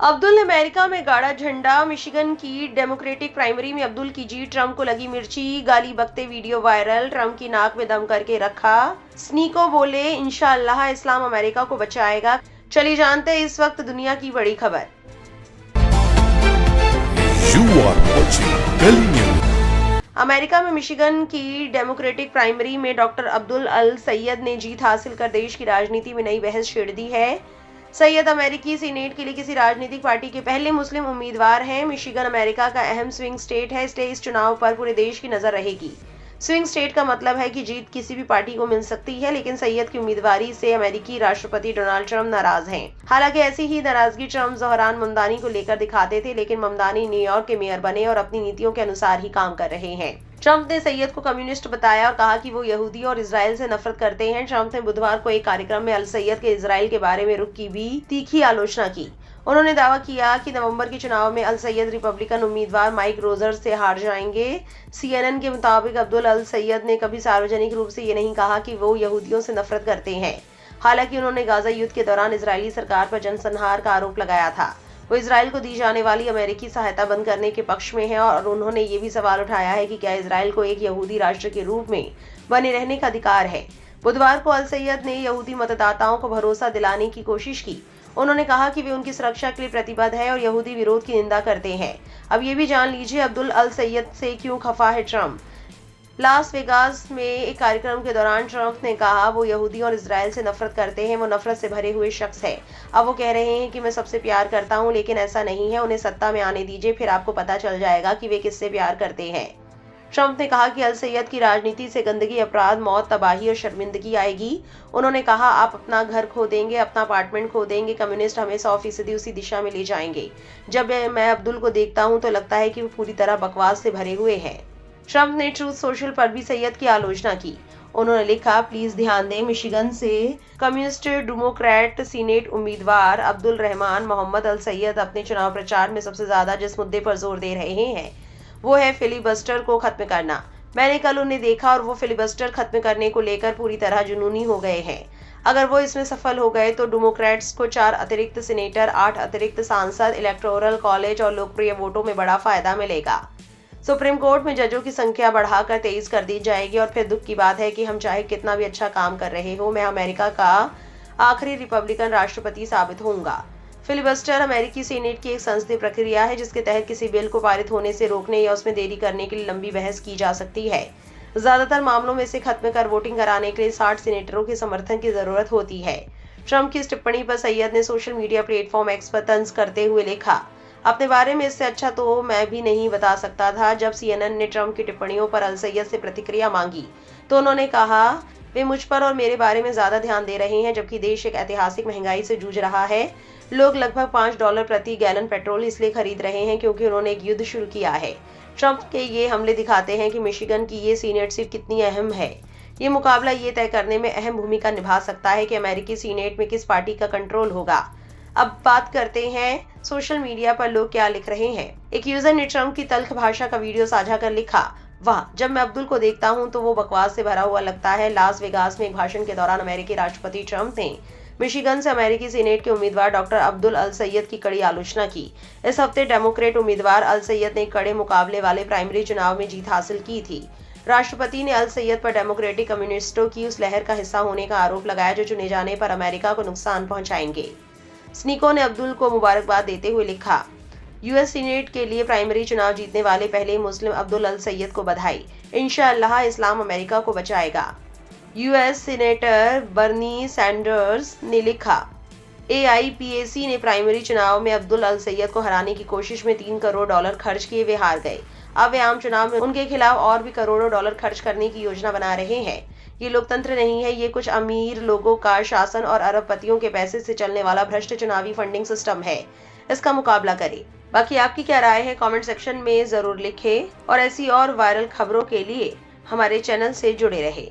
अब्दुल ने अमेरिका में गाड़ा झंडा, मिशिगन की डेमोक्रेटिक प्राइमरी में अब्दुल की जीत, ट्रंप को लगी मिर्ची, गाली बकते वीडियो वायरल, ट्रंप की नाक में दम करके रखा, स्नीको बोले इंशाअल्लाह इस्लाम अमेरिका को बचाएगा। चलिए जानते हैं इस वक्त दुनिया की बड़ी खबर। अमेरिका में मिशिगन की डेमोक्रेटिक प्राइमरी में डॉक्टर अब्दुल अल सैयद ने जीत हासिल कर देश की राजनीति में नई बहस छेड़ दी है। सैयद अमेरिकी सीनेट के लिए किसी राजनीतिक पार्टी के पहले मुस्लिम उम्मीदवार हैं। मिशिगन अमेरिका का अहम स्विंग स्टेट है, इसलिए इस चुनाव पर पूरे देश की नजर रहेगी। स्विंग स्टेट का मतलब है कि जीत किसी भी पार्टी को मिल सकती है, लेकिन सैयद की उम्मीदवारी से अमेरिकी राष्ट्रपति डोनाल्ड ट्रंप नाराज हैं। हालांकि ऐसी ही नाराजगी ट्रंप ज़ोहरान ममदानी को लेकर दिखाते थे, लेकिन ममदानी न्यूयॉर्क के मेयर बने और अपनी नीतियों के अनुसार ही काम कर रहे हैं। ट्रंप ने सैयद को कम्युनिस्ट बताया और कहा कि वो यहूदी और इजराइल से नफरत करते हैं। ट्रंप ने बुधवार को एक कार्यक्रम में अल सैयद के इजराइल के बारे में रुख की भी तीखी आलोचना की। उन्होंने दावा किया कि नवंबर के चुनाव में अल सैयद रिपब्लिकन उम्मीदवार माइक रोजर्स से हार जाएंगे। CNN के मुताबिक अब्दुल अल सैयद ने कभी सार्वजनिक रूप से ये नहीं कहा कि वो यहूदियों से नफरत करते हैं। हालांकि उन्होंने गाजा युद्ध के दौरान इजरायली सरकार पर जनसंहार का आरोप लगाया था। वो इजराइल को दी जाने वाली अमेरिकी सहायता बंद करने के पक्ष में है और उन्होंने ये भी सवाल उठाया है कि क्या इजराइल को एक यहूदी राष्ट्र के रूप में बने रहने का अधिकार है। बुधवार को अल सैयद ने यहूदी मतदाताओं को भरोसा दिलाने की कोशिश की। उन्होंने कहा कि वे उनकी सुरक्षा के लिए प्रतिबद्ध है और यहूदी विरोध की निंदा करते हैं। अब ये भी जान लीजिए अब्दुल अल सैयद से क्यों खफा है ट्रंप। लास वेगास में एक कार्यक्रम के दौरान ट्रंप ने कहा वो यहूदी और इजराइल से नफरत करते हैं, वो नफरत से भरे हुए शख्स है। अब वो कह रहे हैं कि मैं सबसे प्यार करता हूं, लेकिन ऐसा नहीं है। उन्हें सत्ता में आने दीजिए, फिर आपको पता चल जाएगा कि वे किससे प्यार करते हैं। ट्रंप ने कहा कि अल सैयद की राजनीति से गंदगी, अपराध, मौत, तबाही और शर्मिंदगी आएगी। उन्होंने कहा आप अपना घर खो देंगे, अपना अपार्टमेंट खो देंगे, कम्युनिस्ट हमें 100% उसी दिशा में ले जाएंगे। जब मैं अब्दुल को देखता हूं तो लगता है कि वो पूरी तरह बकवास से भरे हुए हैं। ट्रंप ने ट्रूथ सोशल पर भी सैयद की आलोचना की। उन्होंने लिखा, प्लीज ध्यान दें, मिशिगन से कम्युनिस्ट डेमोक्रेट सीनेट उम्मीदवार अब्दुल रहमान मोहम्मद अल सैयद अपने चुनाव प्रचार में सबसे ज्यादा जिस मुद्दे पर जोर दे रहे हैं वो है फिलिबस्टर को खत्म करना। मैंने कल उन्हें देखा और वो फिलिबस्टर खत्म करने को लेकर पूरी तरह जुनूनी हो गए हैं। अगर वो इसमें सफल हो गए तो डेमोक्रेट्स को 4 अतिरिक्त सीनेटर, 8 अतिरिक्त सांसद, इलेक्टोरल कॉलेज और लोकप्रिय वोटों में बड़ा फायदा मिलेगा। सुप्रीम कोर्ट में जजों की संख्या बढ़ाकर 23 कर दी जाएगी और फिर दुख की बात है कि हम चाहे कितना भी अच्छा काम कर रहे हो, मैं अमेरिका का आखिरी रिपब्लिकन राष्ट्रपति साबित होऊंगा। फिलिबस्टर अमेरिकी सीनेट की एक संसदीय प्रक्रिया है जिसके तहत किसी बिल को पारित होने से रोकने या उसमें देरी करने के लिए लंबी बहस की जा सकती है। ज्यादातर मामलों में इसे खत्म कर वोटिंग कराने के लिए 60 सीनेटरों के समर्थन की जरूरत होती है। ट्रंप की इस टिप्पणी पर सैयद ने सोशल मीडिया प्लेटफॉर्म एक्स पर तंज करते हुए लिखा, अपने बारे में इससे अच्छा तो मैं भी नहीं बता सकता था। जब CNN ने ट्रंप की टिप्पणियों पर अल सैयद से प्रतिक्रिया मांगी तो उन्होंने कहा वे मुझ पर और मेरे बारे में ज्यादा ध्यान दे रहे हैं, जबकि देश एक ऐतिहासिक महंगाई से जूझ रहा है। लोग लगभग $5 प्रति गैलन पेट्रोल इसलिए खरीद रहे हैं क्योंकि उन्होंने एक युद्ध शुरू किया है। ट्रंप के ये हमले दिखाते हैं कि मिशिगन की ये सीनेट सीट कितनी अहम है। ये मुकाबला ये तय करने में अहम भूमिका निभा सकता है कि अमेरिकी सीनेट में किस पार्टी का कंट्रोल होगा। अब बात करते हैं सोशल मीडिया पर लोग क्या लिख रहे हैं। एक यूजर ने ट्रंप की तल्ख भाषा का वीडियो साझा कर लिखा, वाह, जब मैं अब्दुल को देखता हूं तो वो बकवास से भरा हुआ लगता है। लास वेगास में एक भाषण के दौरान अमेरिकी राष्ट्रपति ट्रंप ने मिशिगन से अमेरिकी सीनेट के उम्मीदवार डॉक्टर अब्दुल अल सैयद की कड़ी आलोचना की। इस हफ्ते डेमोक्रेट उम्मीदवार अल सैयद ने कड़े मुकाबले वाले प्राइमरी चुनाव में जीत हासिल की थी। राष्ट्रपति ने अल सैयद पर डेमोक्रेटिक कम्युनिस्टों की उस लहर का हिस्सा होने का आरोप लगाया जो चुने जाने पर अमेरिका को नुकसान पहुंचाएंगे। स्नीको ने अब्दुल को मुबारकबाद देते हुए लिखा, US सीनेट के लिए प्राइमरी चुनाव जीतने वाले पहले मुस्लिम अब्दुल अल सैयद को बधाई। इंशाअल्लाह इस्लाम अमेरिका को बचाएगा। US सीनेटर बर्नी सैंडर्स ने लिखा, AIPAC ने प्राइमरी चुनाव में अब्दुल अल सैयद को हराने की कोशिश में $3 करोड़ खर्च किए, वे हार गए। अब वे आम चुनाव में उनके खिलाफ और भी करोड़ों डॉलर खर्च करने की योजना बना रहे हैं। ये लोकतंत्र नहीं है, ये कुछ अमीर लोगों का शासन और अरबपतियों के पैसे से चलने वाला भ्रष्ट चुनावी फंडिंग सिस्टम है। इसका मुकाबला करें। बाकी आपकी क्या राय है कमेंट सेक्शन में जरूर लिखें और ऐसी और वायरल खबरों के लिए हमारे चैनल से जुड़े रहें।